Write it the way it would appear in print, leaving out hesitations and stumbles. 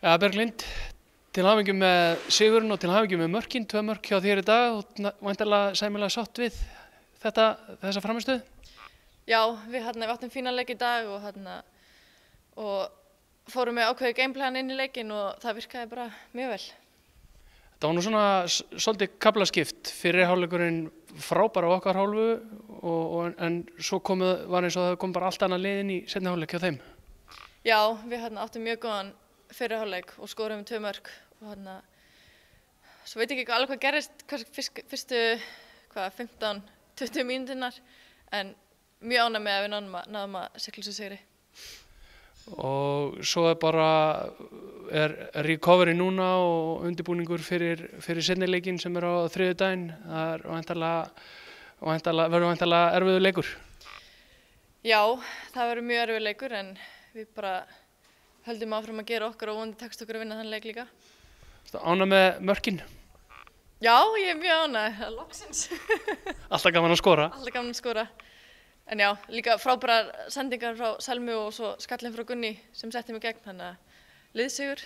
Ja, Berglind, til hamingju með sigurinn og til hamingju með mörkin, 2 mörk hjá þér í dag og væntanlega sæmilega sátt við þessa frammistöðu? Já, við áttum fínan leik í dag og fórum með ákveðið gameplan inn í leikinn og það virkaði bara mjög vel. Það var nú svona svolítið kaflaskipt, fyrri hálfleikurinn frábær á okkar hálfu en svo var eins og það kom bara allt annað lið inn í seinni hálfleik hjá þeim. Já, við áttum mjög góðan fyrri hálfleik og skorum 2 mörk og svo veit ég ekki alveg hvað gerist fyrstu 15-20 mínúturnar en mjög ánægð með að við náðum að sigla þessu sigri. Og svo bara recovery núna og undirbúningur fyrir seinni leikinn sem á þriðjudaginn. Það verður væntanlega erfiður leikur. Já, það verður mjög erfiður leikur en við bara höldum áfram að gera okkar og vonandi tekst okkur að vinna þann leik líka. Ánægð með mörkin? Já, ég er mjög ánægð, loksins. Alltaf gaman að skora? Alltaf gaman að skora. En já, líka frábærar sendingar frá Selmu og svo skallinn frá Gunni sem setti mig gegn, þannig að liðsigur.